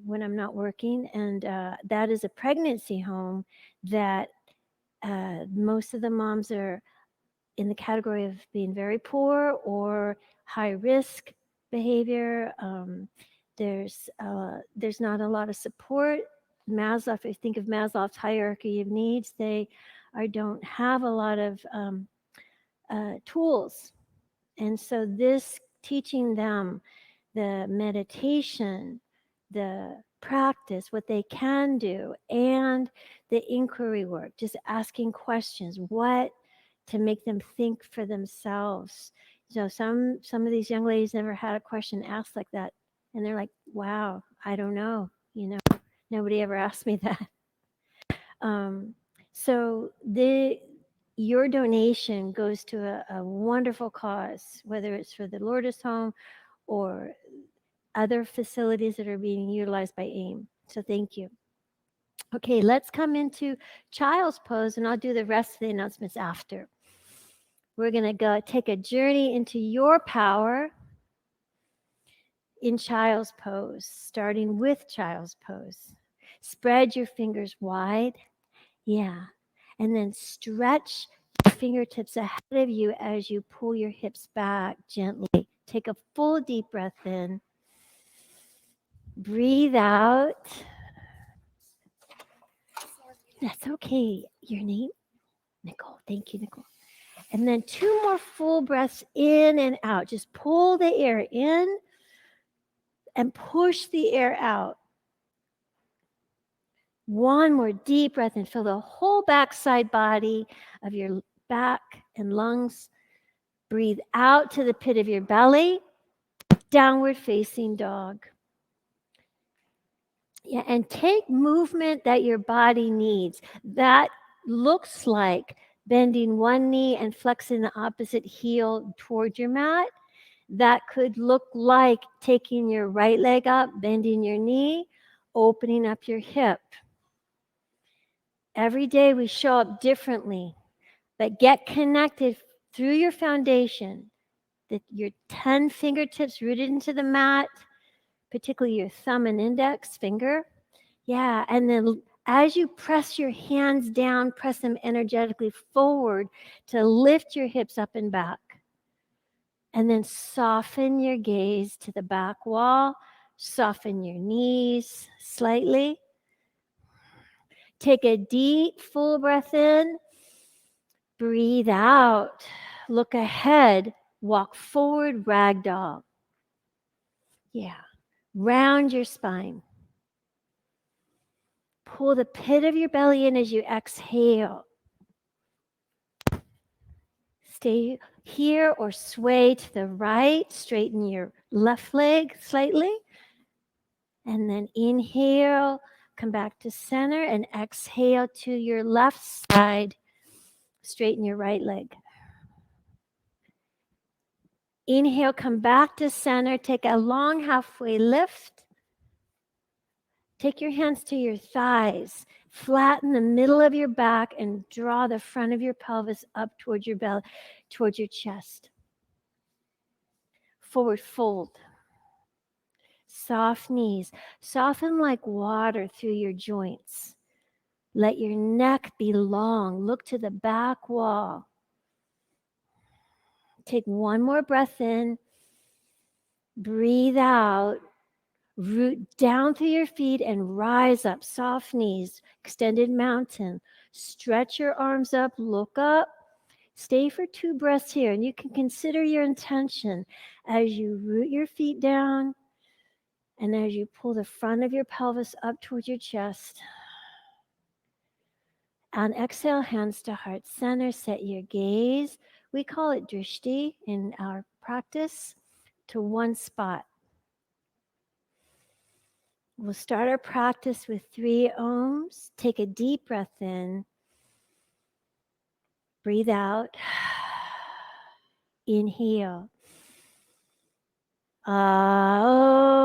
when I'm not working, and that is a pregnancy home that most of the moms are in the category of being very poor or high risk behavior. There's not a lot of support. Maslow, if you think of Maslow's hierarchy of needs, they don't have a lot of tools, and so this teaching them the meditation, the practice, what they can do, and the inquiry work, just asking questions, what to make them think for themselves. So some of these young ladies never had a question asked like that, and they're like, "Wow, I don't know." Nobody ever asked me that. Um, so your donation goes to a wonderful cause, whether it's for the Lourdes Home or other facilities that are being utilized by AIM. So thank you. Okay, let's come into child's pose, and I'll do the rest of the announcements after. We're going to go take a journey into your power in child's pose, starting with child's pose. Spread your fingers wide. Yeah. And then stretch your fingertips ahead of you as you pull your hips back gently. Take a full deep breath in. Breathe out. That's okay. Your name? Nicole. Thank you, Nicole. And then 2 more full breaths in and out. Just pull the air in and push the air out. 1 more deep breath and fill the whole backside body of your back and lungs. Breathe out to the pit of your belly. Downward facing dog. Yeah, and take movement that your body needs. That looks like bending one knee and flexing the opposite heel toward your mat. That could look like taking your right leg up, bending your knee, opening up your hip. Every day we show up differently, but get connected through your foundation, your 10 fingertips rooted into the mat, particularly your thumb and index finger. Yeah, and then as you press your hands down, press them energetically forward to lift your hips up and back. And then soften your gaze to the back wall. Soften your knees slightly. Take a deep, full breath in. Breathe out. Look ahead. Walk forward, ragdoll. Yeah. Round your spine. Pull the pit of your belly in as you exhale. Stay here or sway to the right. Straighten your left leg slightly. And then inhale, come back to center, and exhale to your left side. Straighten your right leg. Inhale, come back to center. Take a long halfway lift. Take your hands to your thighs. Flatten the middle of your back and draw the front of your pelvis up towards your belly, towards your chest. Forward fold. Soft knees. Soften like water through your joints. Let your neck be long. Look to the back wall. Take 1 more breath in. Breathe out. Root down through your feet and rise up. Soft knees, extended mountain. Stretch your arms up, look up. Stay for 2 breaths here, and you can consider your intention as you root your feet down and as you pull the front of your pelvis up towards your chest. On exhale, hands to heart center, set your gaze. We call it drishti in our practice, to one spot. We'll start our practice with 3 ohms. Take a deep breath in. Breathe out. Inhale. Aum.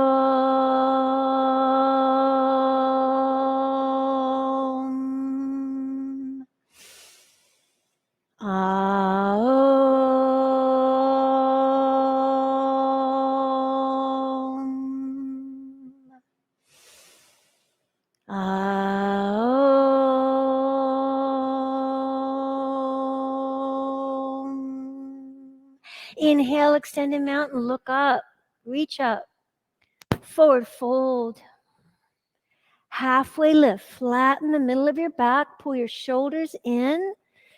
Aum. Inhale, extended mountain, look up, reach up, forward fold. Halfway lift, flatten the middle of your back, pull your shoulders in.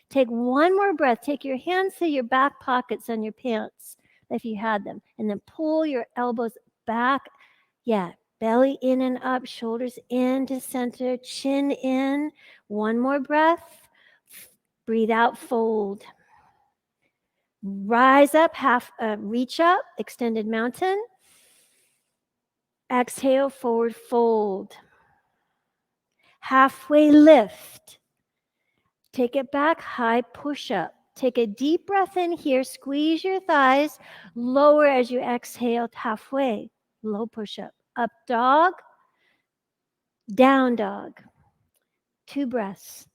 Take one more breath. Take your hands to your back pockets on your pants if you had them, and then pull your elbows back. Yeah, belly in and up, shoulders in to center, chin in. One more breath. Breathe out, fold. Rise up, reach up, extended mountain. Exhale, forward fold. Halfway lift. Take it back, high push-up. Take a deep breath in here, squeeze your thighs, lower as you exhale, halfway, low push-up. Up dog, down dog. 2 breaths.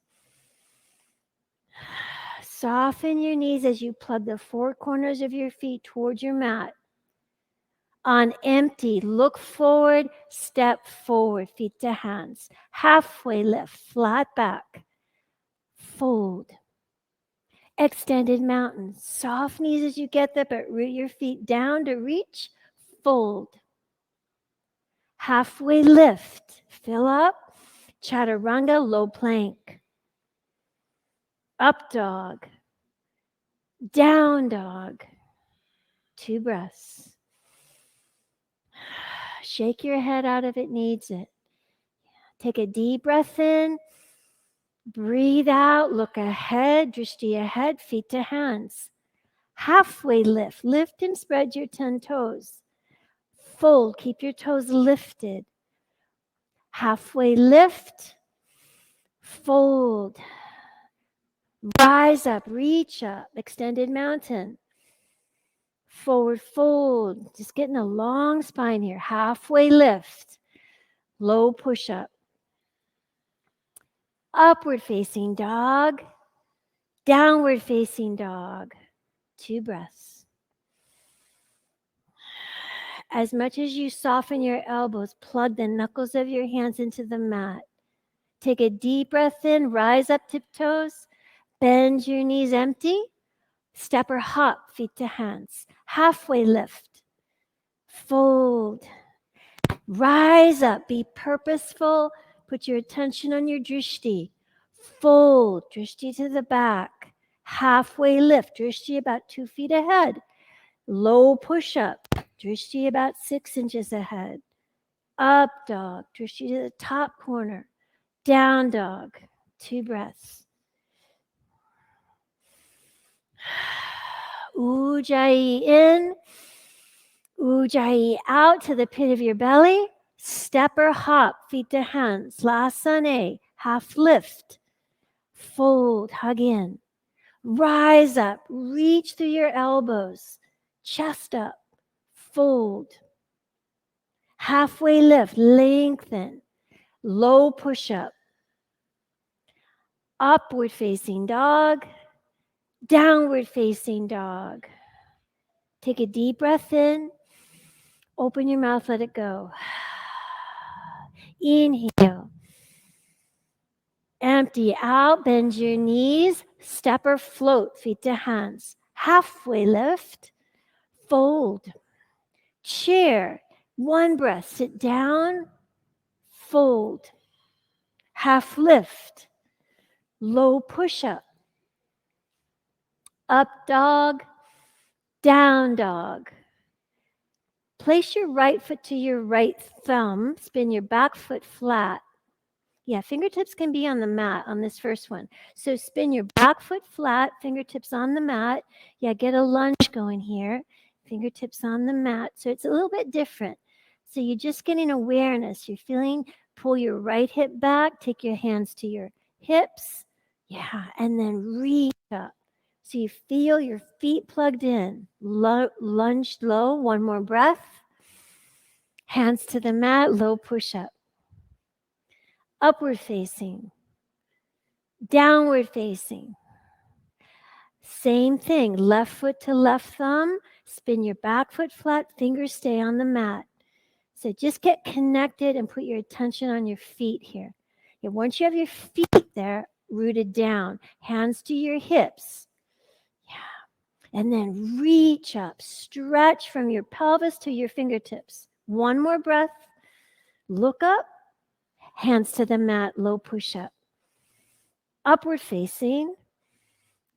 Soften your knees as you plug the 4 corners of your feet towards your mat. On empty, look forward, step forward, feet to hands. Halfway lift, flat back, fold. Extended mountain. Soft knees as you get there, but root your feet down to reach. Fold. Halfway lift. Fill up. Chaturanga, low plank. Up dog. Down dog. 2 breaths. Shake your head out if it needs it. Take a deep breath in. Breathe out. Look ahead. Drishti ahead. Feet to hands. Halfway lift. Lift and spread your 10 toes. Fold. Keep your toes lifted. Halfway lift. Fold. Rise up. Reach up. Extended mountain. Forward fold. Just getting a long spine here. Halfway lift. Low push up. Upward facing dog. Downward facing dog. 2 breaths. As much as you soften your elbows, plug the knuckles of your hands into the mat. Take a deep breath in, rise up tiptoes, bend your knees empty, step or hop, feet to hands. Halfway lift, fold, rise up, be purposeful, put your attention on your drishti. Fold, drishti to the back, halfway lift, drishti about 2 feet ahead. Low push-up, drishti about 6 inches ahead. Up dog, drishti to the top corner. Down dog, 2 breaths. Ujjayi in, Ujjayi out to the pit of your belly. Step or hop, feet to hands. Lasane, half lift. Fold, hug in. Rise up, reach through your elbows. Chest up, fold. Halfway lift, lengthen. Low push up. Upward facing dog. Downward facing dog. Take a deep breath in. Open your mouth, let it go. Inhale. Empty out, bend your knees. Step or float, feet to hands. Halfway lift. Fold. Chair. 1 breath. Sit down. Fold. Half lift. Low push up. Up dog. Down dog. Place your right foot to your right thumb. Spin your back foot flat. Yeah, fingertips can be on the mat on this first one. So spin your back foot flat, fingertips on the mat. Yeah, get a lunge going here. Fingertips on the mat. So it's a little bit different. So you're just getting awareness. You're feeling, pull your right hip back, take your hands to your hips. Yeah, and then reach up. So you feel your feet plugged in. Lunge low, 1 more breath. Hands to the mat, low push up. Upward facing. Downward facing. Same thing, left foot to left thumb. Spin your back foot flat, fingers stay on the mat. So just get connected and put your attention on your feet here. And once you have your feet there rooted down, hands to your hips. Yeah. And then reach up, stretch from your pelvis to your fingertips. One more breath. Look up, hands to the mat, low push-up. Upward facing,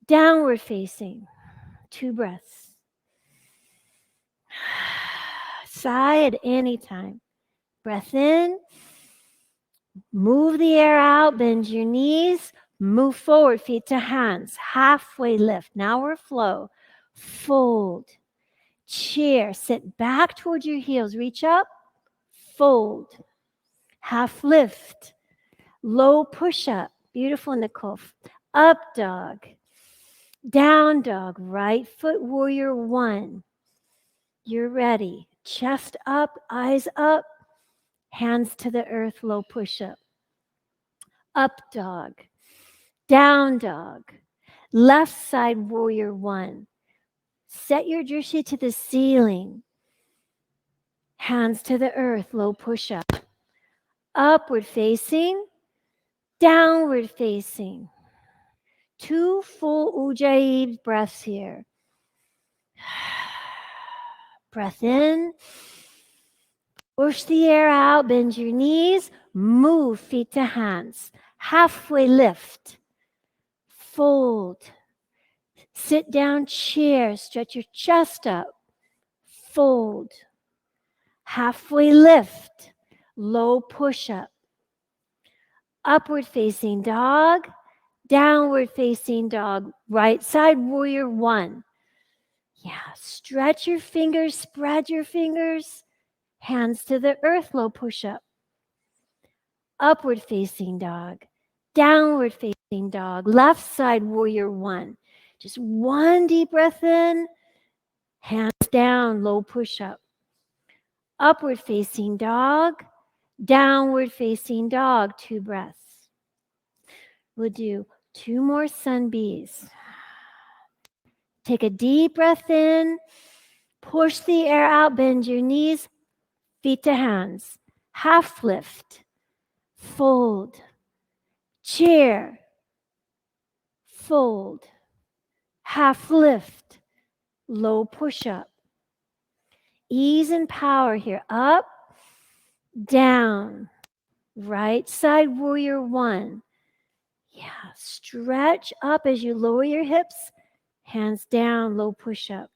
downward facing. 2 breaths. Sigh at any time. Breath in. Move the air out, bend your knees, move forward, feet to hands, halfway lift. Now we're flow. Fold. Chair, sit back towards your heels, reach up, fold. Half lift. Low push up. Beautiful, Nicole. Up dog. Down dog. Right foot warrior 1. You're ready. Chest up, eyes up, hands to the earth, low push up. Up dog. Down dog. Left side warrior 1. Set your drishti to the ceiling. Hands to the earth, low push up. Upward facing, downward facing. 2 full ujjayi breaths here. Breath in. Push the air out, bend your knees, move feet to hands. Halfway lift. Fold. Sit down chair, stretch your chest up. Fold. Halfway lift. Low push up. Upward facing dog. Downward facing dog. Right side warrior 1. Yeah, stretch your fingers, spread your fingers. Hands to the earth, low push up. Upward facing dog. Downward facing dog. Left side warrior 1. Just 1 deep breath in. Hands down, low push up. Upward facing dog. Downward facing dog. 2 breaths. We'll do 2 more sun bees. Take a deep breath in. Push the air out, bend your knees, feet to hands. Half lift. Fold. Chair. Fold. Half lift. Low push up. Ease and power here. Up, down. Right side warrior 1. Yeah, stretch up as you lower your hips. Hands down, low push up.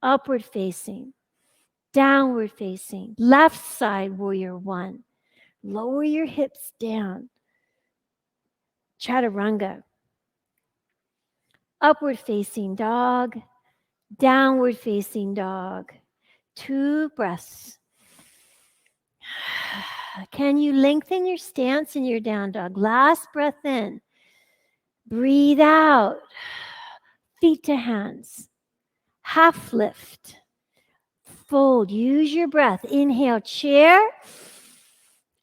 Upward facing. Downward facing. Left side warrior 1. Lower your hips down. Chaturanga. Upward facing dog. Downward facing dog. 2 breaths. Can you lengthen your stance in your down dog? Last breath in. Breathe out. Feet to hands. Half lift. Fold. Use your breath. Inhale, chair.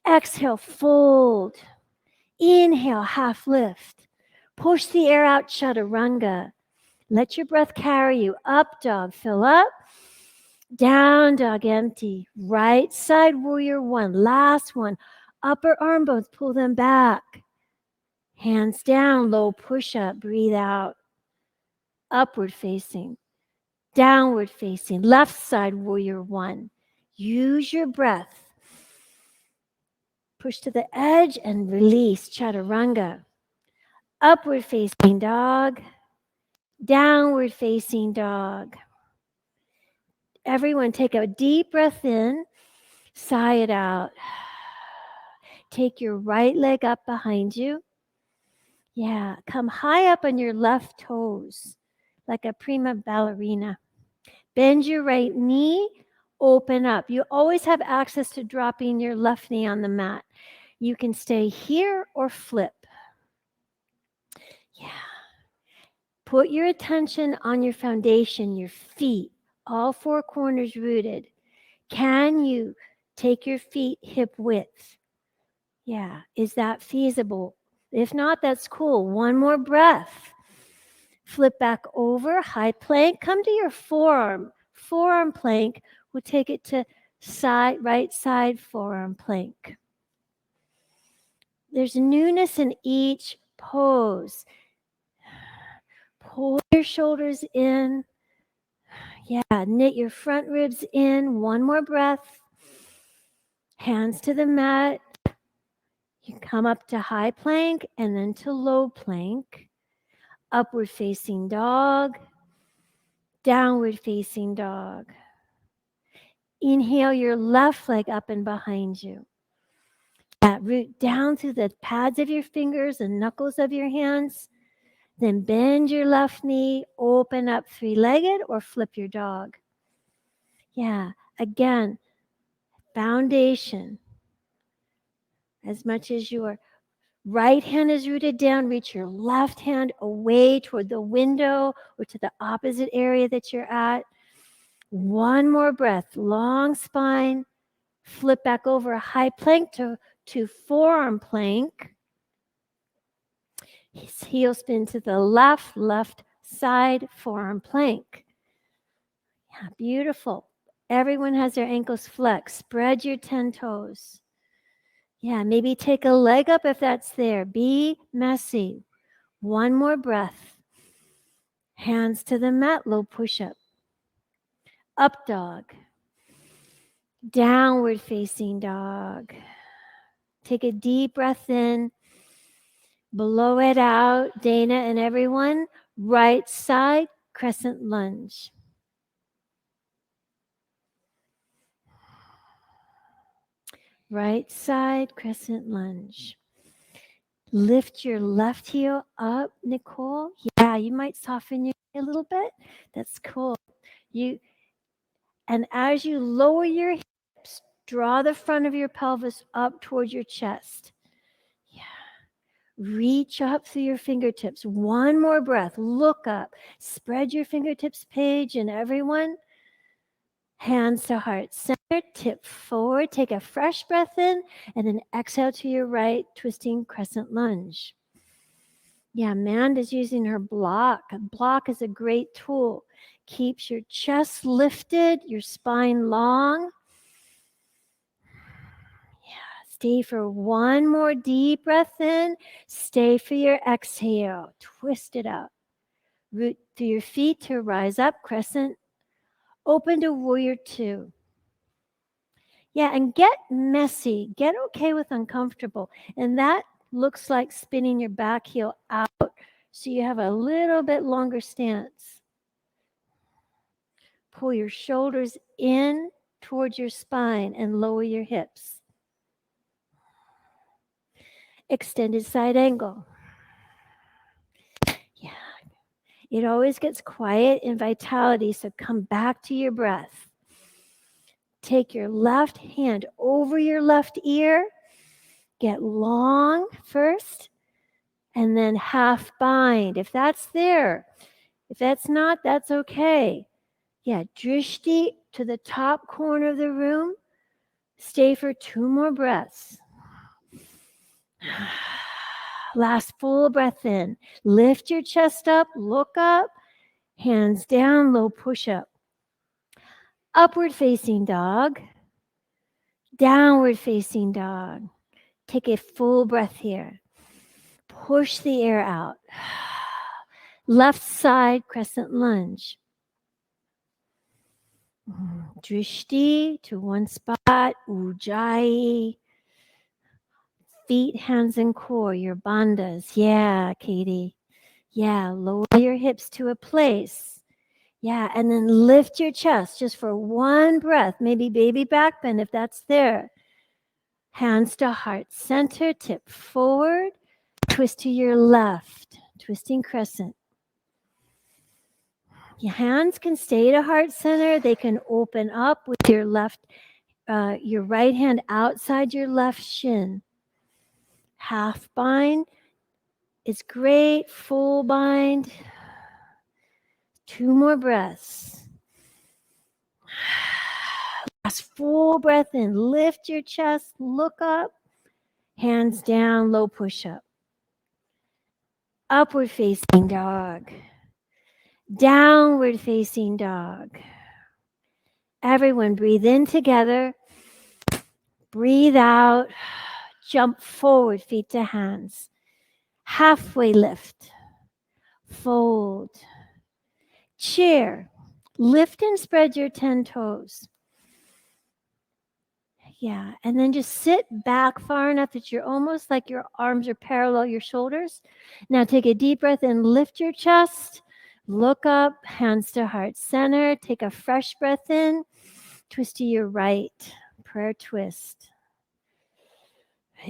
Exhale, fold. Inhale, half lift. Push the air out, chaturanga. Let your breath carry you. Up dog, fill up. Down dog, empty. Right side warrior 1. Last one. Upper arm bones, pull them back. Hands down, low push up. Breathe out. Upward facing. Downward facing. Left side warrior 1. Use your breath. Push to the edge and release, chaturanga. Upward facing dog. Downward facing dog. Everyone take a deep breath in. Sigh it out. Take your right leg up behind you. Yeah, come high up on your left toes like a prima ballerina. Bend your right knee, open up. You always have access to dropping your left knee on the mat. You can stay here or flip. Yeah. Put your attention on your foundation, your feet, all 4 corners rooted. Can you take your feet hip width? Yeah, is that feasible? If not, that's cool. 1 more breath. Flip back over, high plank. Come to your forearm. Forearm plank. We'll take it to right side forearm plank. There's newness in each pose. Pull your shoulders in. Yeah, knit your front ribs in. One more breath. Hands to the mat. You come up to high plank and then to low plank. Upward facing dog. Downward facing dog. Inhale your left leg up and behind you. Root down through the pads of your fingers and knuckles of your hands. Then bend your left knee, open up three-legged or flip your dog. Yeah, again, foundation. As much as your right hand is rooted down, reach your left hand away toward the window or to the opposite area that you're at. One more breath, long spine. Flip back over high plank to forearm plank. Heel spin to the left side, forearm plank. Yeah, beautiful. Everyone has their ankles flexed. Spread your 10 toes. Yeah, maybe take a leg up if that's there. Be messy. One more breath. Hands to the mat, low push-up. Up dog. Downward facing dog. Take a deep breath in. Blow it out. Dana and everyone, right side crescent lunge. Right side crescent lunge. Lift your left heel up, Nicole. Yeah, you might soften your knee a little bit. That's cool. And as you lower your hips, draw the front of your pelvis up towards your chest. Yeah. Reach up through your fingertips. One more breath. Look up. Spread your fingertips page and everyone. Hands to heart center. Tip forward. Take a fresh breath in and then exhale to your right, twisting crescent lunge. Yeah, Amanda's using her block. A block is a great tool. Keeps your chest lifted, your spine long. Yeah, stay for one more deep breath in. Stay for your exhale. Twist it out. Root through your feet to rise up, crescent. Open to warrior two. Yeah, and get messy. Get okay with uncomfortable. And that looks like spinning your back heel out so you have a little bit longer stance. Pull your shoulders in towards your spine and lower your hips. Extended side angle. Yeah. It always gets quiet in vitality, so come back to your breath. Take your left hand over your left ear. Get long first, and then half bind. If that's there. If that's not, that's okay. Yeah, drishti to the top corner of the room. Stay for 2 more breaths. Last full breath in. Lift your chest up, look up, hands down, low push-up. Upward facing dog. Downward facing dog. Take a full breath here. Push the air out. Left side crescent lunge. Drishti to one spot. Ujjayi. Feet, hands, and core, your bandhas. Yeah, Katie. Yeah, lower your hips to a place. Yeah, and then lift your chest just for one breath. Maybe baby back bend if that's there. Hands to heart center, tip forward. Twist to your left, twisting crescent. Your hands can stay to heart center. They can open up with your your right hand outside your left shin. Half bind is great. Full bind. 2 more breaths. Last full breath in. Lift your chest. Look up. Hands down. Low push-up. Upward facing dog. Downward facing dog. Everyone breathe in together. Breathe out. Jump forward, feet to hands. Halfway lift. Fold. Chair. Lift and spread your 10 toes. Yeah, and then just sit back far enough that you're almost like your arms are parallel your shoulders. Now take a deep breath and lift your chest. Look up, hands to heart center. Take a fresh breath in. Twist to your right. Prayer twist.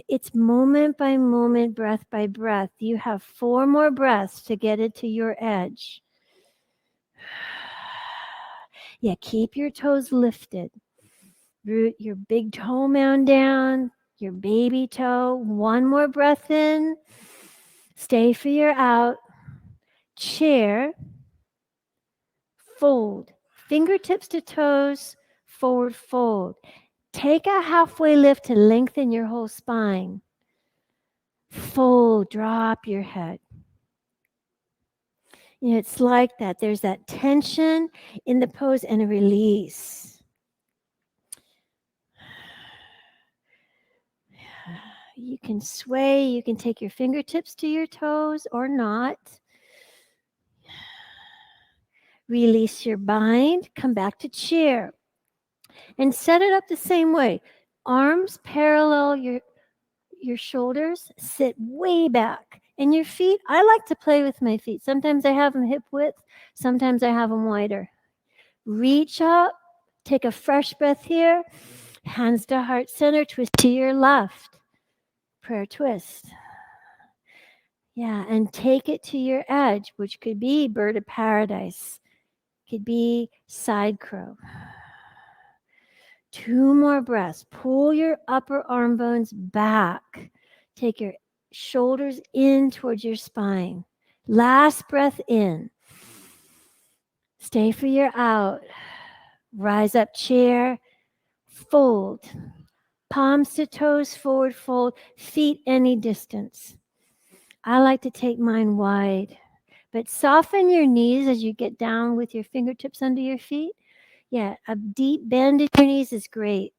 It's moment by moment, breath by breath. You have 4 more breaths to get it to your edge. Yeah, keep your toes lifted. Root your big toe mound down, your baby toe. 1 more breath in. Stay for your out. Chair. Fold. Fingertips to toes. Forward fold. Take a halfway lift to lengthen your whole spine. Fold. Drop your head. You know, it's like that. There's that tension in the pose and a release. You can sway. You can take your fingertips to your toes or not. Release your bind. Come back to chair. And set it up the same way. Arms parallel your shoulders. Sit way back. And your feet, I like to play with my feet. Sometimes I have them hip width. Sometimes I have them wider. Reach up. Take a fresh breath here. Hands to heart center. Twist to your left. Prayer twist. Yeah, and take it to your edge, which could be bird of paradise. Could be side crow. 2 more breaths. Pull your upper arm bones back. Take your shoulders in towards your spine. Last breath in. Stay for your out. Rise up, chair. Fold. Palms to toes, forward fold. Feet any distance. I like to take mine wide. But soften your knees as you get down with your fingertips under your feet. Yeah, a deep bend in your knees is great.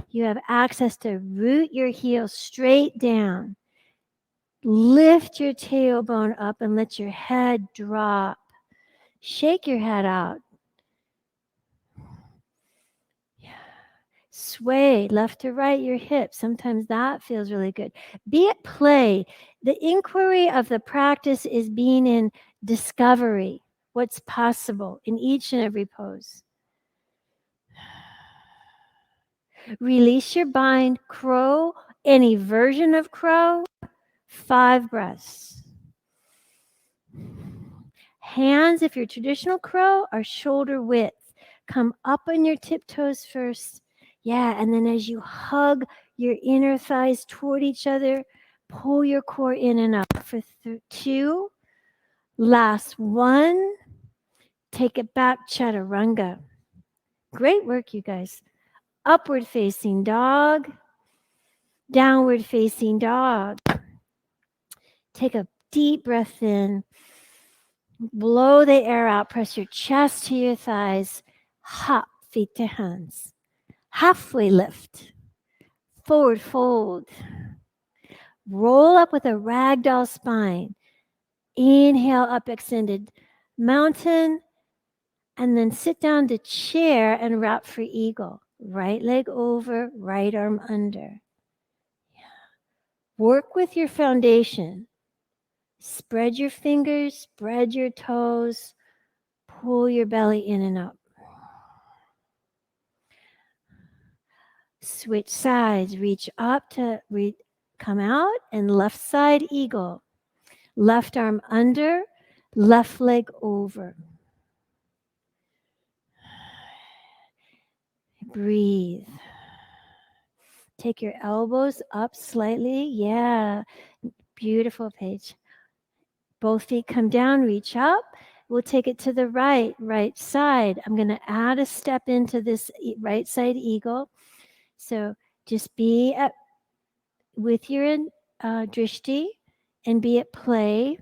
You have access to root your heels straight down. Lift your tailbone up and let your head drop. Shake your head out. Sway left to right your hips. Sometimes that feels really good. Be at play. The inquiry of the practice is being in discovery, what's possible in each and every pose. Release your bind, crow, any version of crow. 5 breaths. Hands, if you're traditional crow, are shoulder width. Come up on your tiptoes first. Yeah, and then as you hug your inner thighs toward each other, pull your core in and up for 2. Last 1. Take it back, chaturanga. Great work, you guys. Upward facing dog. Downward facing dog. Take a deep breath in. Blow the air out. Press your chest to your thighs. Hop, feet to hands. Halfway lift. Forward fold. Roll up with a ragdoll spine. Inhale up, extended mountain. And then sit down to chair and wrap for eagle. Right leg over, right arm under. Work with your foundation. Spread your fingers, spread your toes. Pull your belly in and up. Switch sides. Reach up to come out and left side eagle. Left arm under, left leg over. Breathe. Take your elbows up slightly. Yeah. Beautiful, Paige. Both feet come down, reach up. We'll take it to the right side. I'm going to add a step into this right side eagle. So just be with your drishti and be at play,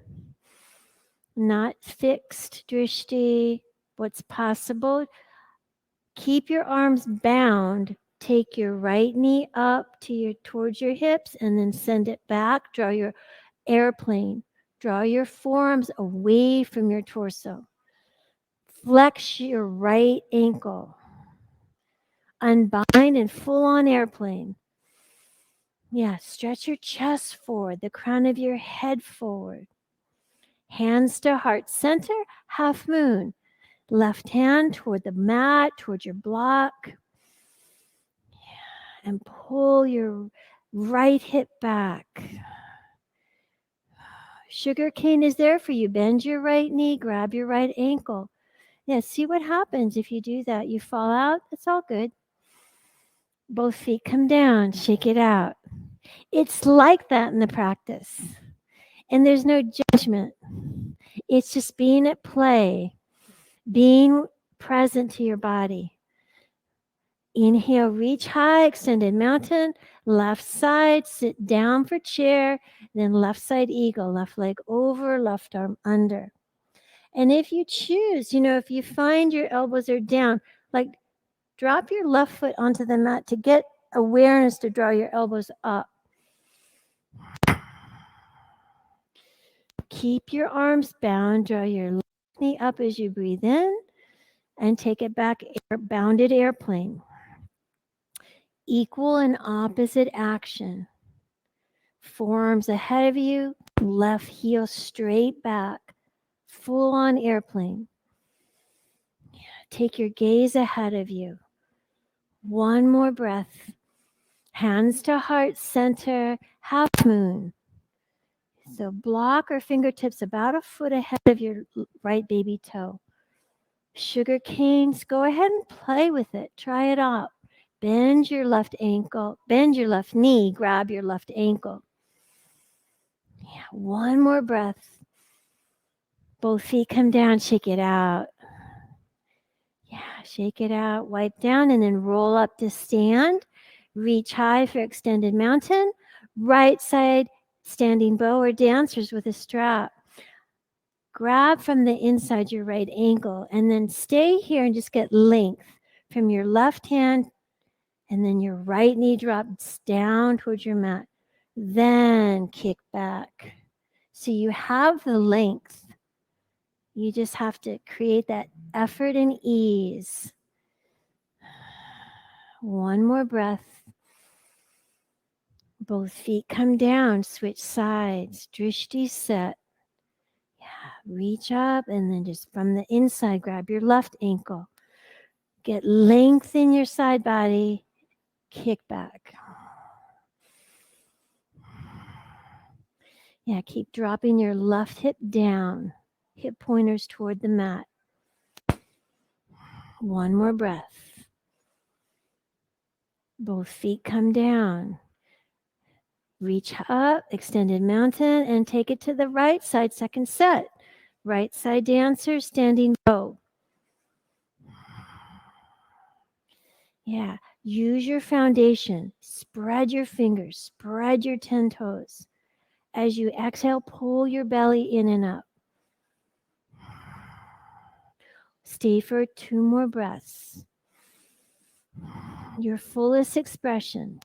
not fixed drishti, what's possible. Keep your arms bound Take your right knee up towards your hips and then send it back. Draw your airplane. Draw your forearms away from your torso. Flex your right ankle. Unbind and full on airplane. Yeah, stretch your chest forward, the crown of your head forward. Hands to heart center, half moon. Left hand toward the mat, toward your block. And pull your right hip back. Sugar cane is there for you. Bend your right knee, grab your right ankle. Yeah, see what happens if you do that. You fall out, it's all good. Both feet come down, shake it out. It's like that in the practice. And there's no judgment. It's just being at play, being present to your body. Inhale, reach high, extended mountain, left side, sit down for chair, then left side eagle, left leg over, left arm under. And if you choose, if you find your elbows are down, like drop your left foot onto the mat to get awareness to draw your elbows up. Keep your arms bound, draw your left knee up as you breathe in, and take it back, bounded airplane. Equal and opposite action. Forearms ahead of you, left heel straight back, full on airplane. Take your gaze ahead of you. One more breath. Hands to heart center, half moon. So block or fingertips about a foot ahead of your right baby toe. Sugar canes, go ahead and play with it. Try it out. Bend your left ankle, bend your left knee, grab your left ankle. Yeah, one more breath. Both feet come down, shake it out. Yeah, shake it out, wipe down, and then roll up to stand. Reach high for extended mountain. Right side standing bow or dancers with a strap. Grab from the inside your right ankle and then stay here and just get length from your left hand, and then your right knee drops down towards your mat. Then kick back. So you have the length. You just have to create that effort and ease. One more breath. Both feet come down, switch sides, drishti set. Yeah, reach up and then just from the inside, grab your left ankle. Get length in your side body, kick back. Yeah, keep dropping your left hip down, hip pointers toward the mat. One more breath. Both feet come down. Reach up, extended mountain, and take it to the right side, second set. Right side dancer, standing bow. Yeah, use your foundation. Spread your fingers, spread your 10 toes. As you exhale, pull your belly in and up. Stay for 2 more breaths. Your fullest expression.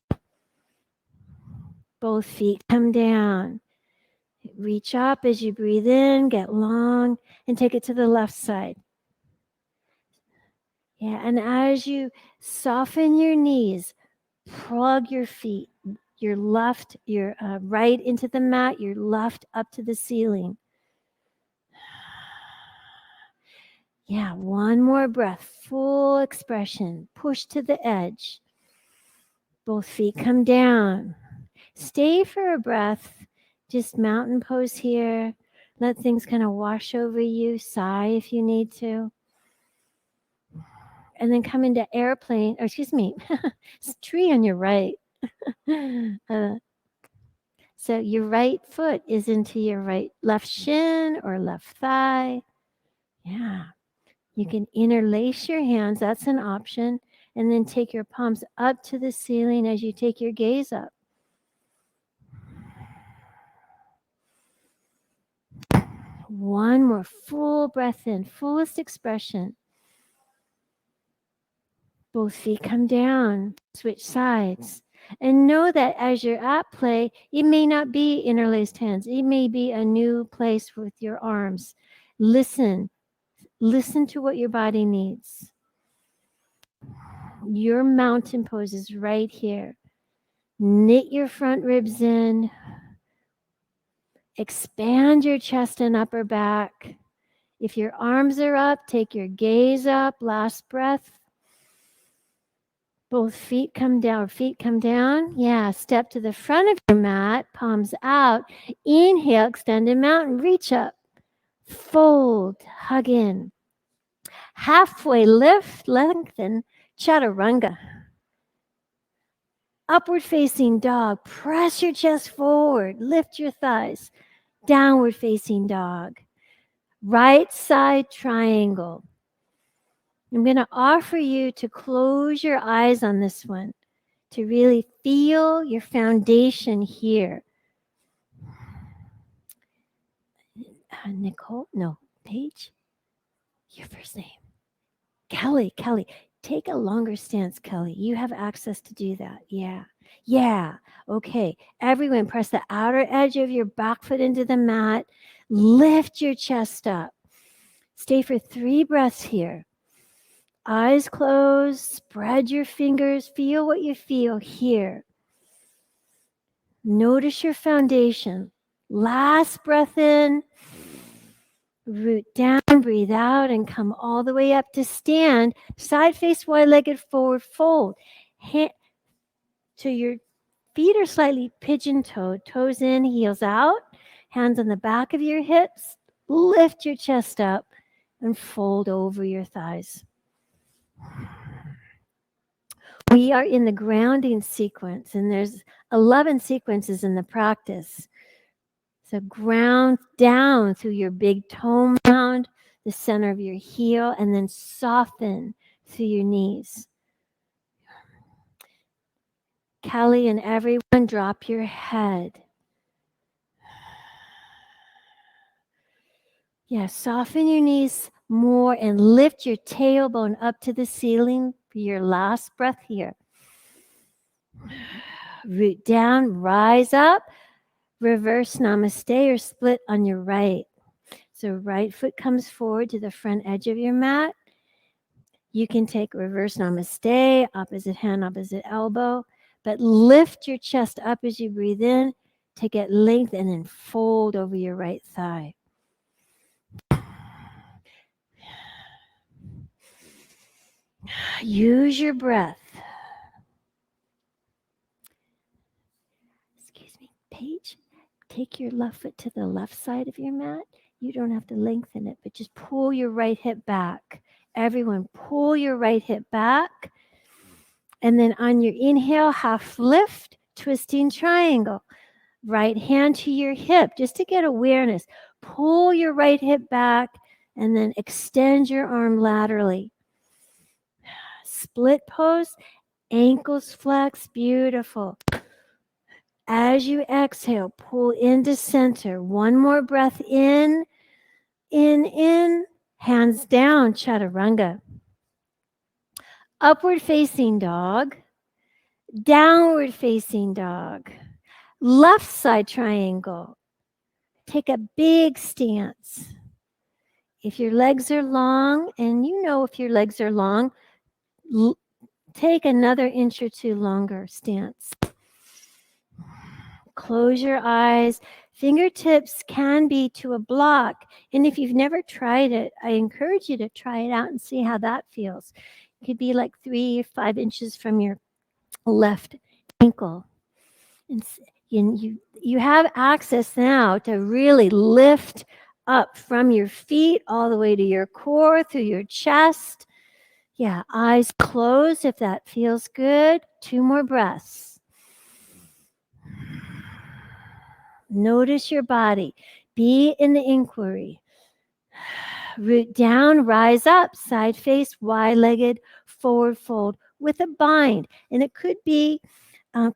Both feet come down. Reach up as you breathe in, get long, and take it to the left side. Yeah, and as you soften your knees, plug your feet, your right into the mat, your left up to the ceiling. Yeah, one more breath, full expression, push to the edge. Both feet come down. Stay for a breath, just mountain pose here. Let things kind of wash over you, sigh if you need to. And then come into airplane, or excuse me, it's a tree on your right. So your right foot is into your left shin or left thigh. Yeah. You can interlace your hands. That's an option. And then take your palms up to the ceiling as you take your gaze up. One more full breath in, fullest expression. Both feet come down, switch sides. And know that as you're at play, it may not be interlaced hands. It may be a new place with your arms. Listen. Listen to what your body needs. Your mountain pose is right here. Knit your front ribs in. Expand your chest and upper back. If your arms are up, take your gaze up. Last breath. Both feet come down. Feet come down. Yeah, step to the front of your mat, palms out. Inhale, extended mountain, reach up. Fold, hug in. Halfway lift, lengthen, chaturanga. Upward facing dog, press your chest forward, lift your thighs. Downward facing dog. Right side triangle. I'm going to offer you to close your eyes on this one, to really feel your foundation here. Nicole? No, Paige? Your first name. Kelly. Take a longer stance, Kelly. You have access to do that. Yeah. Okay. Everyone, press the outer edge of your back foot into the mat. Lift your chest up. Stay for 3 breaths here. Eyes closed. Spread your fingers. Feel what you feel here. Notice your foundation. Last breath in. Root down, breathe out, and come all the way up to stand. Side face wide-legged forward fold. So your feet are slightly pigeon-toed. Toes in, heels out. Hands on the back of your hips. Lift your chest up and fold over your thighs. We are in the grounding sequence, and there's 11 sequences in the practice. So ground down through your big toe mound, the center of your heel, and then soften through your knees. Kelly and everyone, drop your head. Yeah, soften your knees more and lift your tailbone up to the ceiling for your last breath here. Root down, rise up, reverse namaste or split on your right. So right foot comes forward to the front edge of your mat. You can take reverse namaste, opposite hand, opposite elbow, but lift your chest up as you breathe in to get length and then fold over your right thigh. Use your breath. Excuse me, Paige, take your left foot to the left side of your mat. You don't have to lengthen it, but just pull your right hip back. Everyone, pull your right hip back. And then on your inhale, half lift, twisting triangle. Right hand to your hip, just to get awareness. Pull your right hip back and then extend your arm laterally. Split pose, ankles flex, beautiful. As you exhale, pull into center. One more breath in, hands down, chaturanga. Upward facing dog, downward facing dog. Left side triangle. Take a big stance. If your legs are long, and you know if your legs are long, take another inch or two longer stance. Close your eyes. Fingertips can be to a block. And if you've never tried it, I encourage you to try it out and see how that feels. It could be like 3 or 5 inches from your left ankle. And you have access now to really lift up from your feet all the way to your core, through your chest. Yeah, eyes closed if that feels good. 2 more breaths. Notice your body. Be in the inquiry. Root down, rise up, side face, wide-legged, forward fold with a bind. And it could be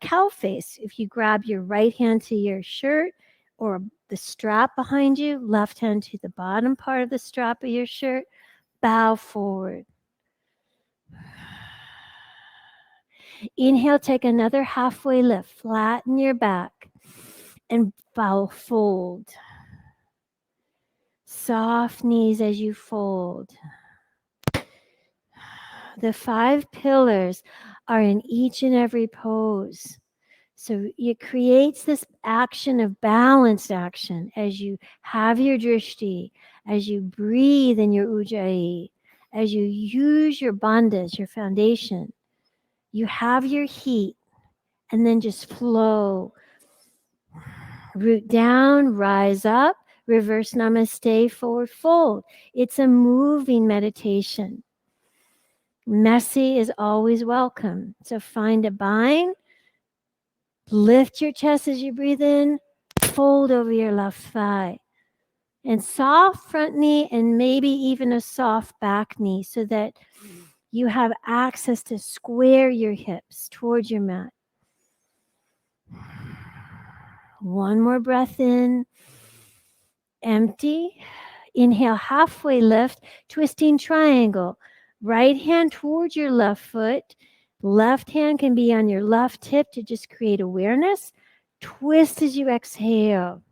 cow face. If you grab your right hand to your shirt or the strap behind you, left hand to the bottom part of the strap of your shirt, bow forward. Inhale, take another halfway lift. Flatten your back and fold. Soft knees as you fold. The 5 pillars are in each and every pose. So it creates this action of balanced action as you have your drishti, as you breathe in your ujjayi, as you use your bandhas, your foundation. You have your heat, and then just flow. Root down, rise up, reverse namaste, forward fold. It's a moving meditation. Messy is always welcome. So find a bind, lift your chest as you breathe in, fold over your left thigh. And soft front knee and maybe even a soft back knee so that you have access to square your hips towards your mat. One more breath in. Empty. Inhale, halfway lift, twisting triangle. Right hand towards your left foot. Left hand can be on your left hip to just create awareness. Twist as you exhale.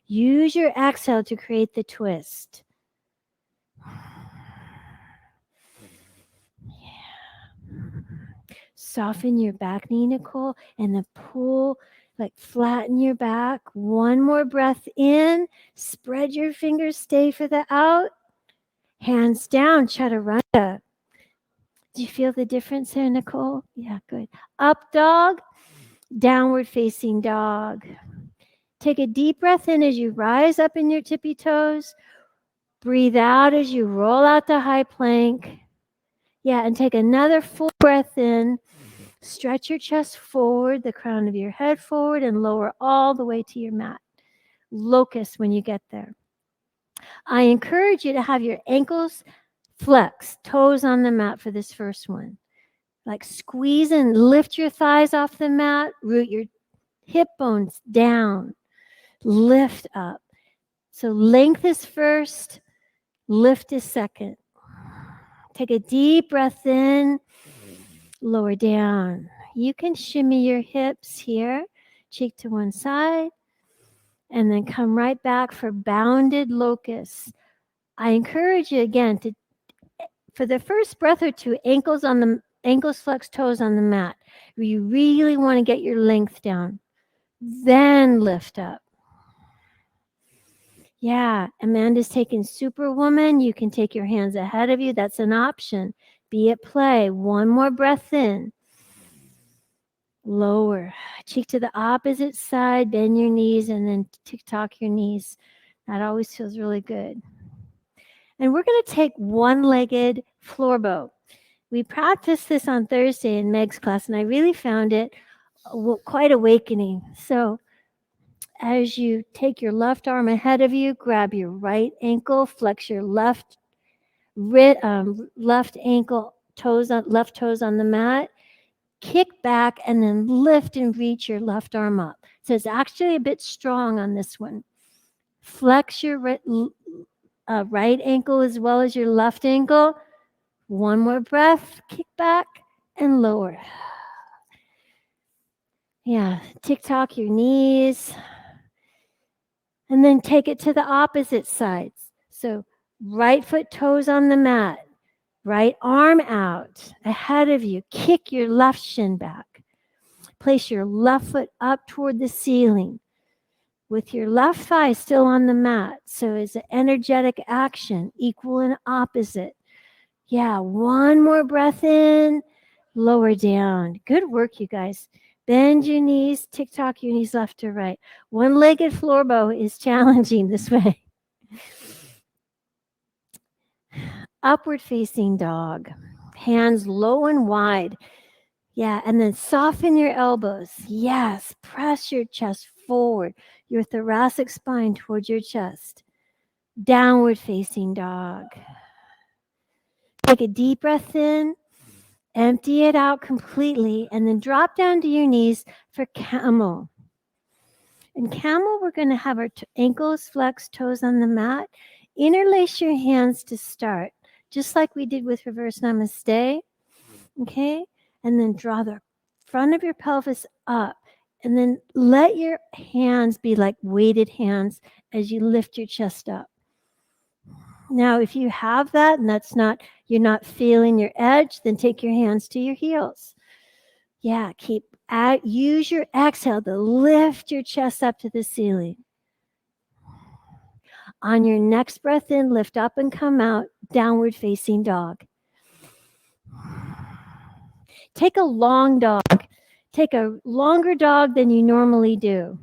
Use your exhale to create the twist. Soften your back knee, Nicole, and then pull, like flatten your back. One more breath in. Spread your fingers, stay for the out. Hands down, chaturanga. Do you feel the difference there, Nicole? Yeah, good. Up dog, downward facing dog. Take a deep breath in as you rise up in your tippy toes. Breathe out as you roll out to high plank. Yeah, and take another full breath in. Stretch your chest forward, the crown of your head forward, and lower all the way to your mat. Locust when you get there. I encourage you to have your ankles flexed, toes on the mat for this first one. Like squeeze and lift your thighs off the mat, root your hip bones down, lift up. So length is first, lift is second. Take a deep breath in, lower down. You can shimmy your hips here, cheek to one side, and then come right back for bounded locusts. I encourage you again to, for the first breath or two, ankles flex, toes on the mat. You really want to get your length down. Then lift up. Yeah, Amanda's taking Superwoman. You can take your hands ahead of you. That's an option. Be at play. One more breath in. Lower. Cheek to the opposite side. Bend your knees and then tick-tock your knees. That always feels really good. And we're going to take one-legged floor bow. We practiced this on Thursday in Meg's class, and I really found it quite awakening. So as you take your left arm ahead of you, grab your right ankle, flex your left ankle, left toes on the mat, kick back, and then lift and reach your left arm up. So it's actually a bit strong on this one. Flex your right ankle as well as your left ankle. One more breath, kick back and lower. Yeah, tick-tock your knees. And then take it to the opposite sides. So right foot, toes on the mat. Right arm out ahead of you. Kick your left shin back. Place your left foot up toward the ceiling with your left thigh still on the mat. So it's an energetic action, equal and opposite. Yeah, one more breath in, lower down. Good work, you guys. Bend your knees, tick-tock your knees left to right. One-legged floor bow is challenging this way. Upward facing dog. Hands low and wide. Yeah, and then soften your elbows. Yes, press your chest forward, your thoracic spine towards your chest. Downward facing dog. Take a deep breath in, empty it out completely, and then drop down to your knees for camel. In camel, we're going to have our ankles flexed, toes on the mat. Interlace your hands to start. just like we did with reverse namaste. Okay? And then draw the front of your pelvis up. And then let your hands be like weighted hands as you lift your chest up. Now, if you have that and you're not feeling your edge, then take your hands to your heels. Yeah, use your exhale to lift your chest up to the ceiling. On your next breath in, lift up and come out, downward facing dog. Take a long dog. Take a longer dog than you normally do.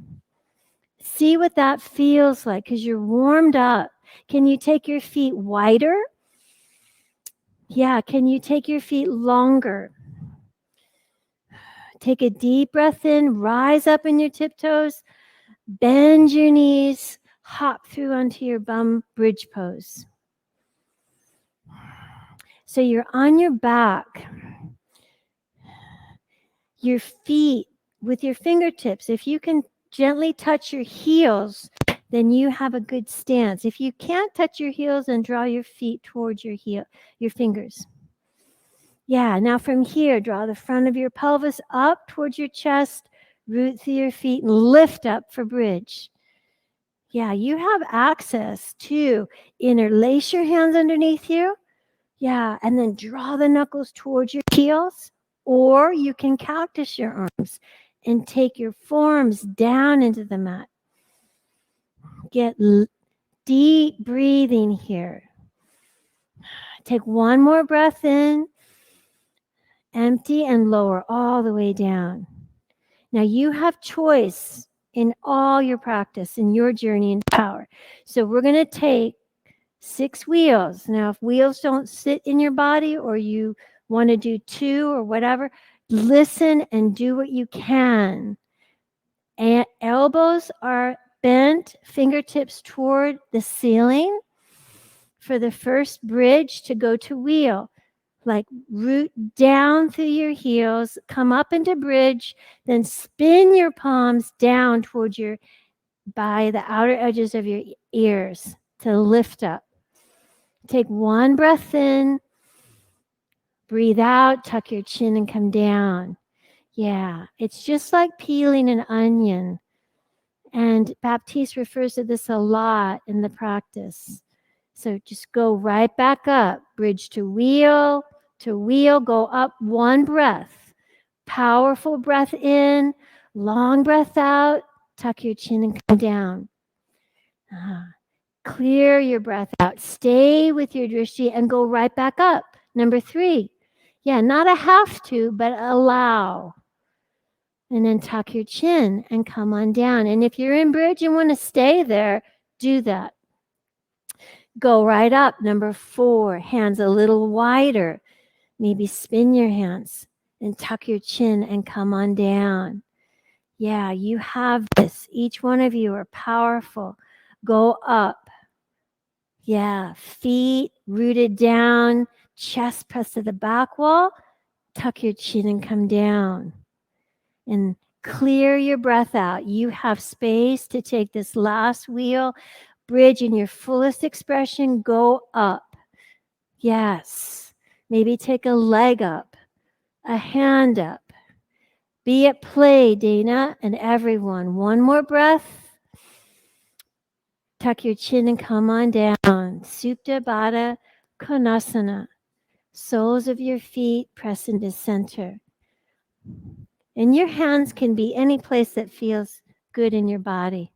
See what that feels like because you're warmed up. Can you take your feet wider? Yeah, can you take your feet longer? Take a deep breath in, rise up in your tiptoes, bend your knees, hop through onto your bum bridge pose. So you're on your back. Your feet with your fingertips, if you can gently touch your heels, then you have a good stance. If you can't touch your heels, then draw your feet towards your fingers. Yeah, now from here, draw the front of your pelvis up towards your chest, root through your feet, and lift up for bridge. Yeah, you have access to interlace your hands underneath you. Yeah, and then draw the knuckles towards your heels, or you can cactus your arms and take your forearms down into the mat. Get deep breathing here. Take one more breath in, empty and lower all the way down. Now you have choice in all your practice, in your journey into power. So we're going to take 6 wheels. Now, if wheels don't sit in your body or you want to do 2 or whatever, listen and do what you can. And elbows are bent, fingertips toward the ceiling for the first bridge to go to wheel. Like root down through your heels, come up into bridge, then spin your palms down towards by the outer edges of your ears to lift up. Take one breath in, breathe out, tuck your chin and come down. Yeah, it's just like peeling an onion. And Baptiste refers to this a lot in the practice. So just go right back up, bridge to wheel, go up one breath. Powerful breath in, long breath out, tuck your chin and come down. Clear your breath out. Stay with your drishti and go right back up. Number 3. Yeah, not a have to, but allow. And then tuck your chin and come on down. And if you're in bridge and want to stay there, do that. Go right up. Number 4, hands a little wider. Maybe spin your hands and tuck your chin and come on down. Yeah, you have this. Each one of you are powerful. Go up. Yeah, feet rooted down, chest pressed to the back wall. Tuck your chin and come down. And clear your breath out. You have space to take this last wheel, bridge in your fullest expression, go up. Yes. Maybe take a leg up, a hand up. Be at play, Dana, and everyone. One more breath. Tuck your chin and come on down. Supta Baddha Konasana. Soles of your feet press into center. And your hands can be any place that feels good in your body.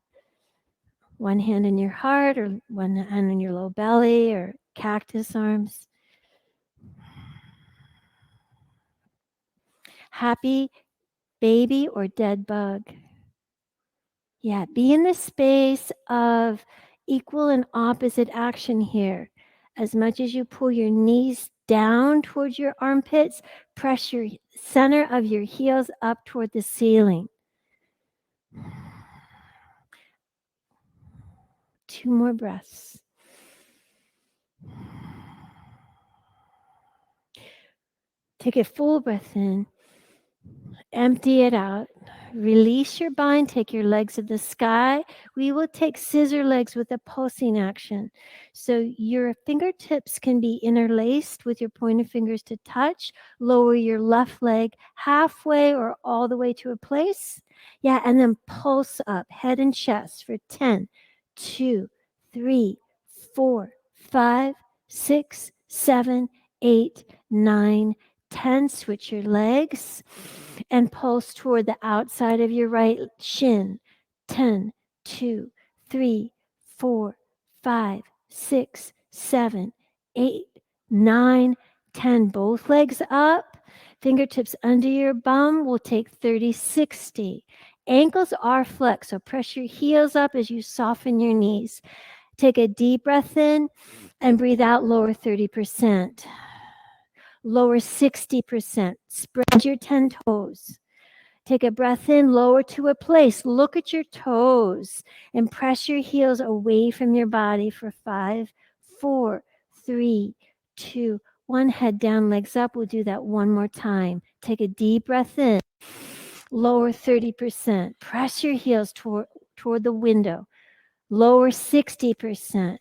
One hand in your heart, or one hand in your low belly, or cactus arms. Happy baby or dead bug. Yeah, be in the space of equal and opposite action here. As much as you pull your knees down towards your armpits, press your center of your heels up toward the ceiling. 2 more breaths. Take a full breath in. Empty it out. Release your bind, take your legs to the sky. We will take scissor legs with a pulsing action. So your fingertips can be interlaced with your pointer fingers to touch. Lower your left leg halfway or all the way to a place. Yeah, and then pulse up, head and chest for 10, 2, 3, 4, 5, 6, 7, 8, 9, 10. Switch your legs and pulse toward the outside of your right shin. 10, 2, 3, 4, 5, 6, 7, 8, 9, 10. Both legs up. Fingertips under your bum. We'll take 30, 60. Ankles are flexed, so press your heels up as you soften your knees. Take a deep breath in and breathe out, lower 30%. Lower 60%. Spread your 10 toes. Take a breath in, lower to a place. Look at your toes and press your heels away from your body for 5, 4, 3, 2, 1. Head down, legs up. We'll do that one more time. Take a deep breath in. Lower 30%. Press your heels toward the window. Lower 60%.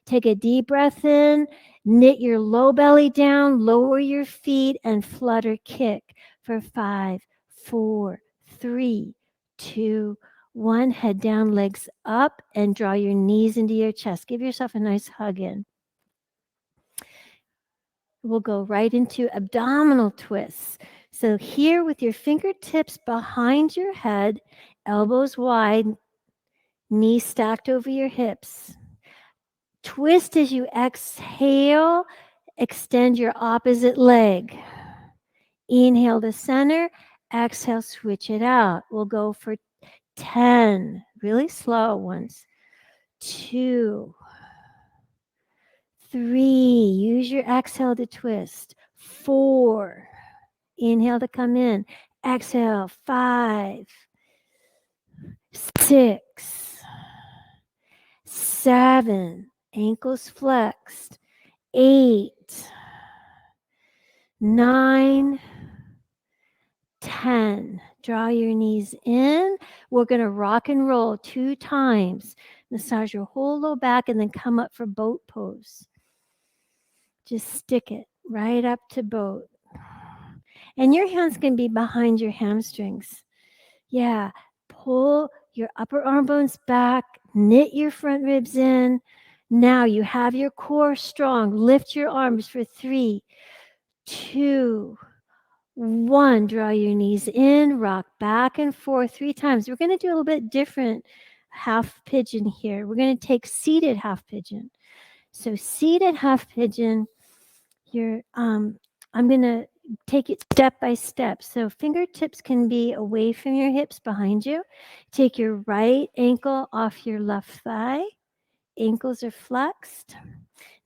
Take a deep breath in. Knit your low belly down. Lower your feet and flutter kick for 5, 4, 3, 2, 1. Head down, legs up, and draw your knees into your chest. Give yourself a nice hug in. We'll go right into abdominal twists. So here with your fingertips behind your head, elbows wide, knees stacked over your hips. Twist as you exhale, extend your opposite leg. Inhale to center, exhale, switch it out. We'll go for 10, really slow ones. 2, 3, use your exhale to twist. 4, inhale to come in. Exhale, 5, 6, 7, ankles flexed. 8, 9, 10. Draw your knees in. We're going to rock and roll 2 times. Massage your whole low back and then come up for boat pose. Just stick it right up to boat. And your hands can be behind your hamstrings. Yeah, pull your upper arm bones back, knit your front ribs in. Now you have your core strong. Lift your arms for 3, 2, 1. Draw your knees in, rock back and forth 3 times. We're going to do a little bit different half pigeon here. We're going to take seated half pigeon. So seated half pigeon, I'm going to take it step by step. So fingertips can be away from your hips behind you. Take your right ankle off your left thigh. Ankles are flexed.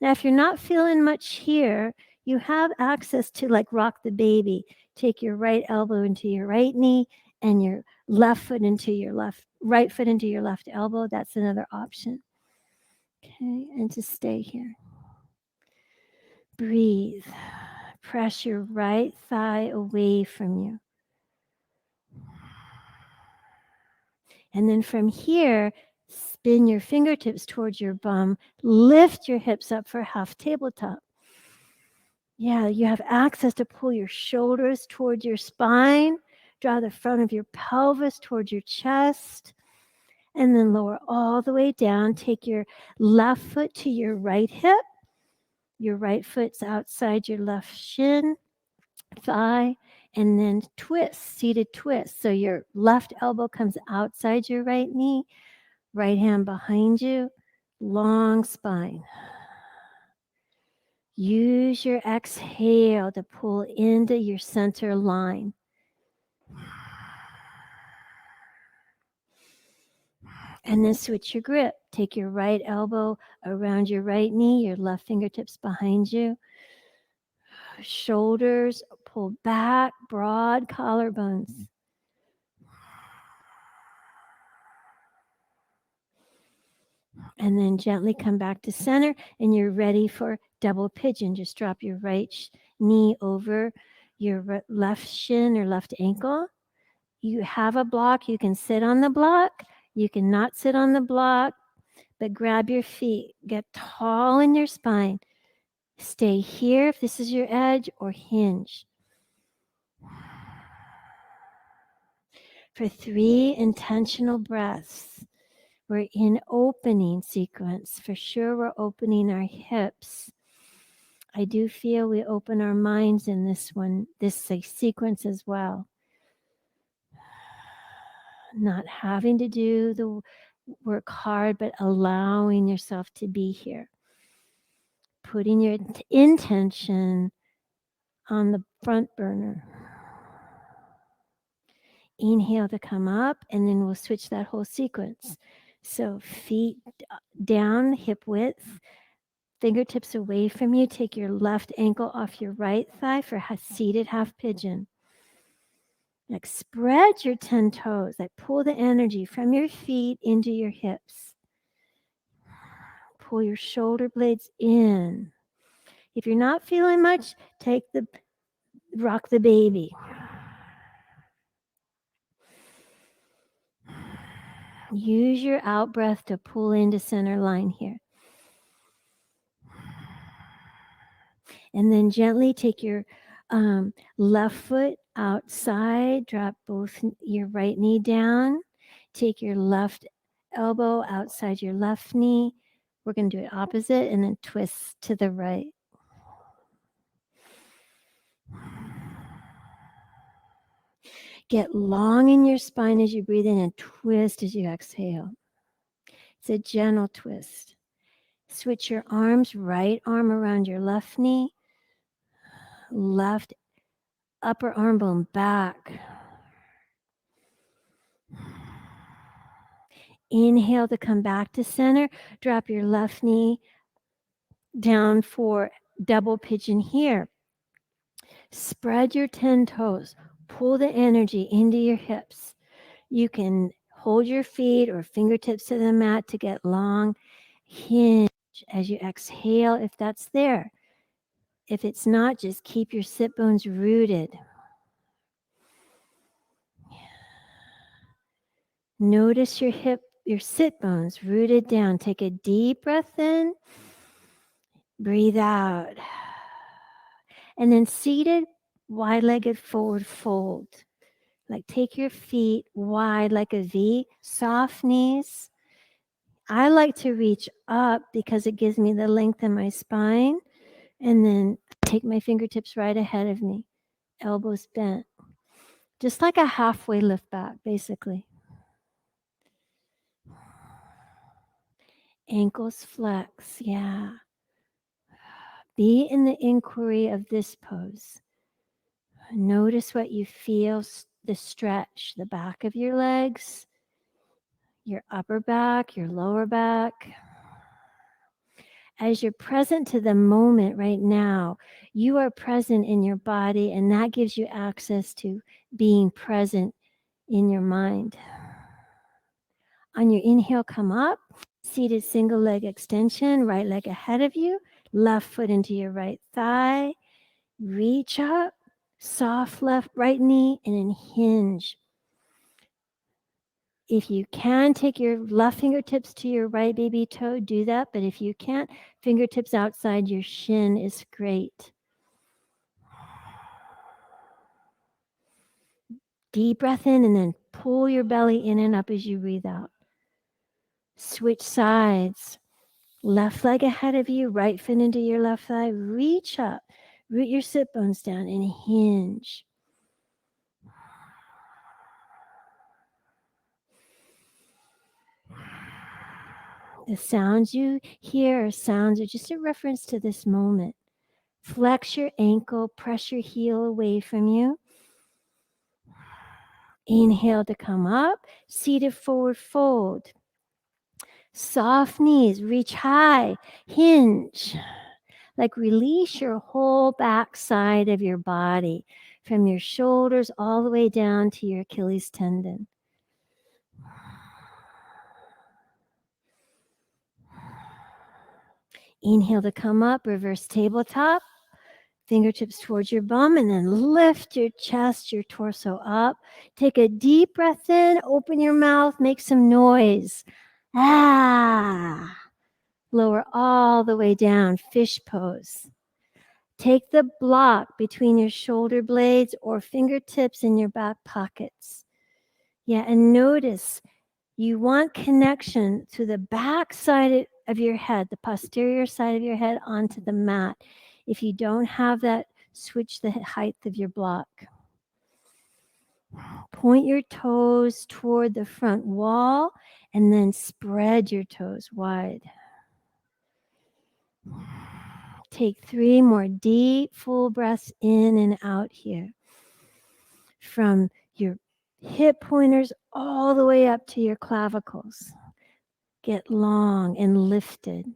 Now, if you're not feeling much here, you have access to like rock the baby. Take your right elbow into your right knee and your left foot into your right foot into your left elbow. That's another option. Okay, and to stay here. Breathe. Press your right thigh away from you. And then from here, spin your fingertips towards your bum. Lift your hips up for half tabletop. Yeah, you have access to pull your shoulders towards your spine. Draw the front of your pelvis towards your chest. And then lower all the way down. Take your left foot to your right hip. Your right foot's outside your left shin, thigh, and then twist, seated twist. So your left elbow comes outside your right knee, right hand behind you, long spine. Use your exhale to pull into your center line. And then switch your grip. Take your right elbow around your right knee, your left fingertips behind you. Shoulders pull back, broad collarbones. And then gently come back to center, and you're ready for double pigeon. Just drop your right knee over your left shin or left ankle. you have a block, you can sit on the block, you can not sit on the block, but grab your feet, get tall in your spine. Stay here if this is your edge, or hinge. For 3 intentional breaths, we're in opening sequence. For sure, we're opening our hips. I do feel we open our minds in this one, this sequence as well. Not having to do the work hard, but allowing yourself to be here. Putting your intention on the front burner. Inhale to come up, and then we'll switch that whole sequence. So feet down, hip width, fingertips away from you. Take your left ankle off your right thigh for seated half pigeon. Like spread your 10 toes. Like pull the energy from your feet into your hips. Pull your shoulder blades in. If you're not feeling much, rock the baby. Use your out breath to pull into center line here. And then gently take your left foot outside, drop both your right knee down. Take your left elbow outside your left knee. We're going to do it opposite and then twist to the right. Get long in your spine as you breathe in and twist as you exhale. It's a gentle twist. Switch your arms, right arm around your left knee, left upper arm bone back. Inhale to come back to center. Drop your left knee down for double pigeon here. Spread your 10 toes. Pull the energy into your hips. You can hold your feet or fingertips to the mat to get long. Hinge as you exhale if that's there. If it's not, just keep your sit bones rooted. Notice your sit bones rooted down. Take a deep breath in. Breathe out. And then seated, wide-legged forward fold. Like take your feet wide like a V, soft knees. I like to reach up because it gives me the length in my spine. And then take my fingertips right ahead of me, elbows bent. Just like a halfway lift back, basically. Ankles flex, yeah. Be in the inquiry of this pose. Notice what you feel, the stretch, the back of your legs, your upper back, your lower back. As you're present to the moment right now, you are present in your body, and that gives you access to being present in your mind. On your inhale, come up, seated single leg extension, right leg ahead of you, left foot into your right thigh, reach up, soft right knee, and then hinge. If you can, take your left fingertips to your right baby toe, do that. But if you can't, fingertips outside your shin is great. Deep breath in and then pull your belly in and up as you breathe out. Switch sides. Left leg ahead of you, right foot into your left thigh. Reach up. Root your sit bones down and hinge. The sounds you hear are just a reference to this moment. Flex your ankle, press your heel away from you. Inhale to come up, seated forward fold. Soft knees, reach high, hinge. Like release your whole back side of your body from your shoulders all the way down to your Achilles tendon. Inhale to come up, reverse tabletop. Fingertips towards your bum, and then lift your chest, your torso up. Take a deep breath in, open your mouth, make some noise. Ah. Lower all the way down, fish pose. Take the block between your shoulder blades or fingertips in your back pockets. Yeah, and notice you want connection to the back side of your head, the posterior side of your head onto the mat. If you don't have that, switch the height of your block. Point your toes toward the front wall and then spread your toes wide. Take 3 more deep, full breaths in and out here. From your hip pointers all the way up to your clavicles. Get long and lifted.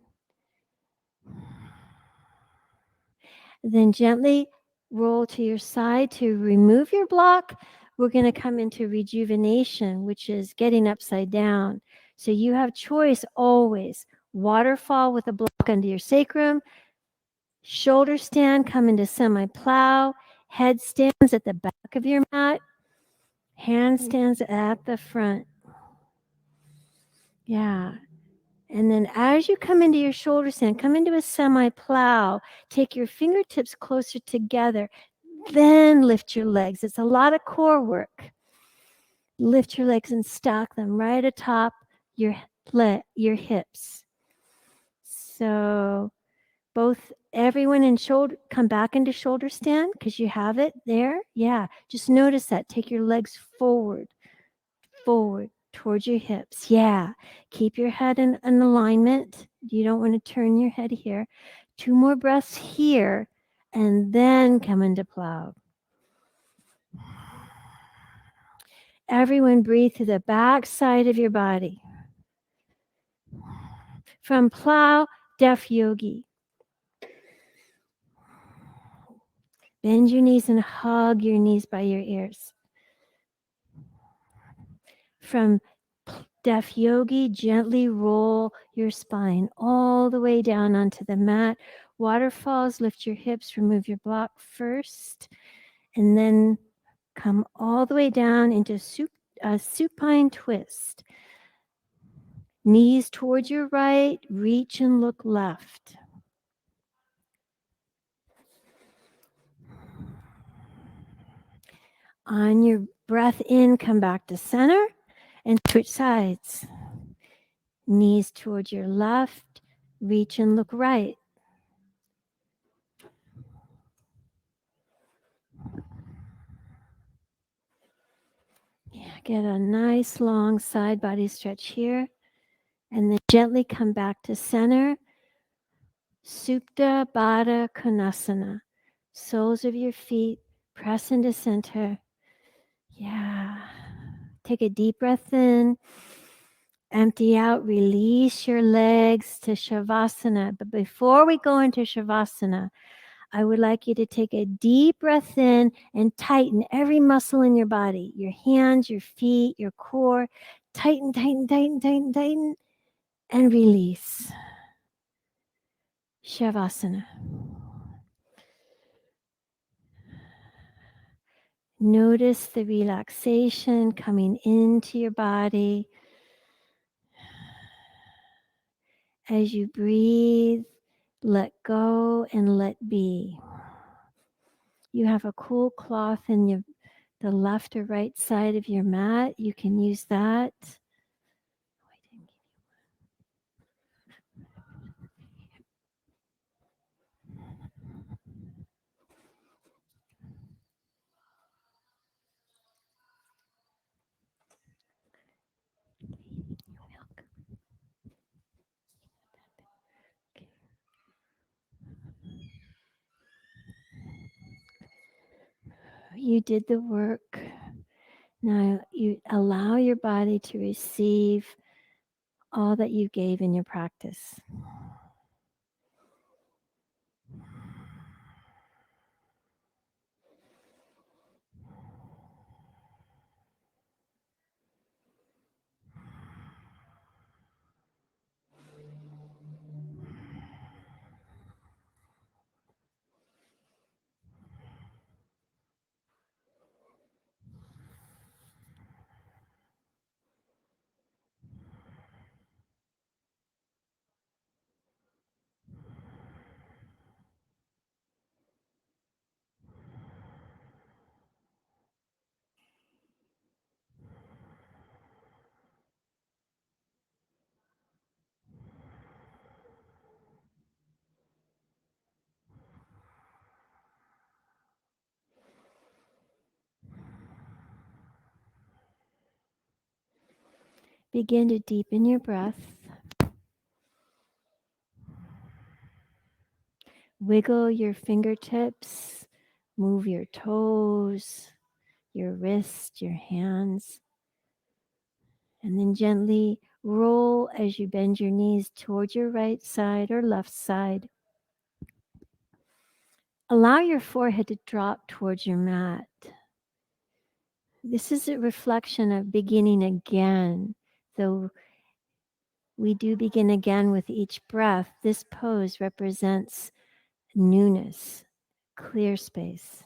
Then gently roll to your side to remove your block. We're going to come into rejuvenation, which is getting upside down. So you have choice always. Waterfall with a block under your sacrum. Shoulder stand, come into semi-plow. Headstands at the back of your mat. Handstands at the front. Yeah. And then as you come into your shoulder stand, come into a semi-plow. Take your fingertips closer together. Then lift your legs. It's a lot of core work. Lift your legs and stack them right atop your hips. So everyone in shoulder, come back into shoulder stand because you have it there. Yeah, just notice that. Take your legs forward towards your hips. Yeah, keep your head in alignment. You don't want to turn your head here. 2 more breaths here, and then come into plow. Everyone breathe through the back side of your body. From plow, deaf yogi. Bend your knees and hug your knees by your ears. From deaf yogi, gently roll your spine all the way down onto the mat. Waterfalls, lift your hips, remove your block first, and then come all the way down into supine twist. Knees towards your right, reach and look left. On your breath in, come back to center and switch sides. Knees towards your left, reach and look right. Yeah, get a nice long side body stretch here. And then gently come back to center. Supta Baddha Konasana. Soles of your feet press into center. Yeah. Take a deep breath in. Empty out, release your legs to Shavasana. But before we go into Shavasana, I would like you to take a deep breath in and tighten every muscle in your body, your hands, your feet, your core. Tighten, tighten, tighten, tighten, tighten, and release. Shavasana. Notice the relaxation coming into your body. As you breathe, let go and let be. You have a cool cloth in the left or right side of your mat. You can use that. You did the work. Now you allow your body to receive all that you gave in your practice. Begin to deepen your breath. Wiggle your fingertips, move your toes, your wrists, your hands, and then gently roll as you bend your knees towards your right side or left side. Allow your forehead to drop towards your mat. This is a reflection of beginning again. Though we do begin again with each breath, this pose represents newness, clear space.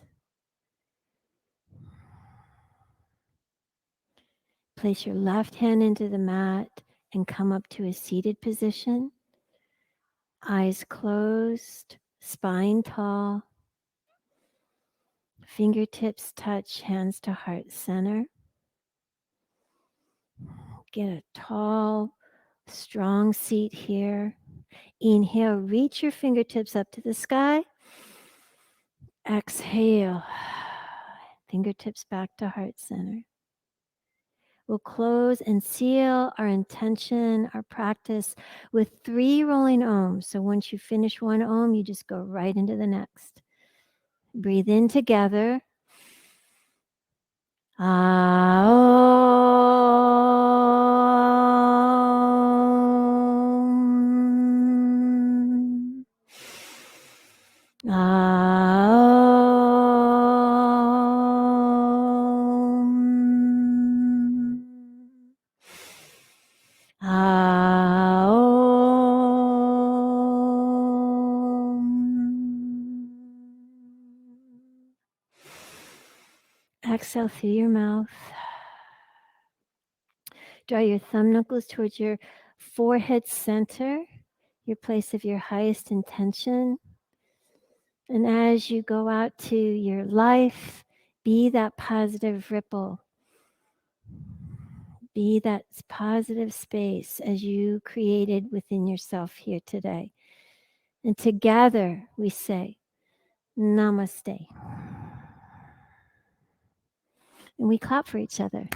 Place your left hand into the mat and come up to a seated position. Eyes closed, spine tall. Fingertips touch, hands to heart center. Get a tall, strong seat here. Inhale, reach your fingertips up to the sky. Exhale, fingertips back to heart center. We'll close and seal our intention, our practice with 3 rolling ohms. So once you finish one ohm, you just go right into the next. Breathe in together. Exhale through your mouth. Draw your thumb knuckles towards your forehead center, your place of your highest intention. And as you go out to your life, be that positive ripple. Be that positive space as you created within yourself here today. And together we say, Namaste. And we clap for each other.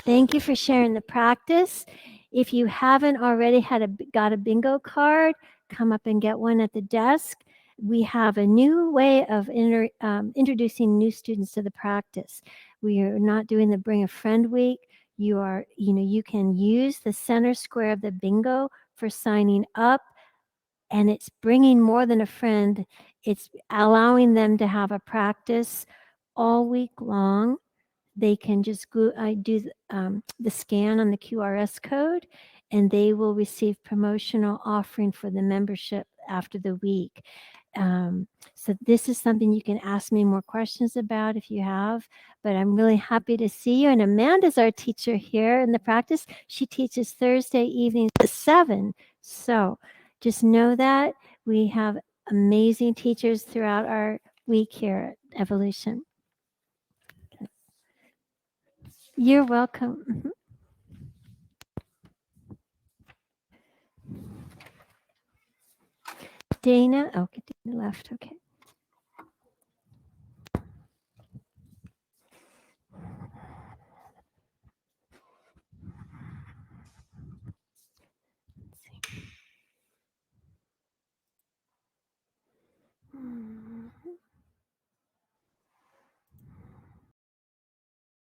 Thank you for sharing the practice. If you haven't already got a bingo card, come up and get one at the desk. We have a new way of introducing new students to the practice. We are not doing the Bring a Friend Week. You can use the center square of the bingo for signing up, and it's bringing more than a friend. It's allowing them to have a practice all week long. They can just do the scan on the QRS code, and they will receive promotional offering for the membership after the week. So this is something you can ask me more questions about if you have, but I'm really happy to see you. And Amanda's our teacher here in the practice. She teaches Thursday evenings at 7. So just know that we have amazing teachers throughout our week here at Evolution. You're welcome. Dana, okay, Dana left, okay.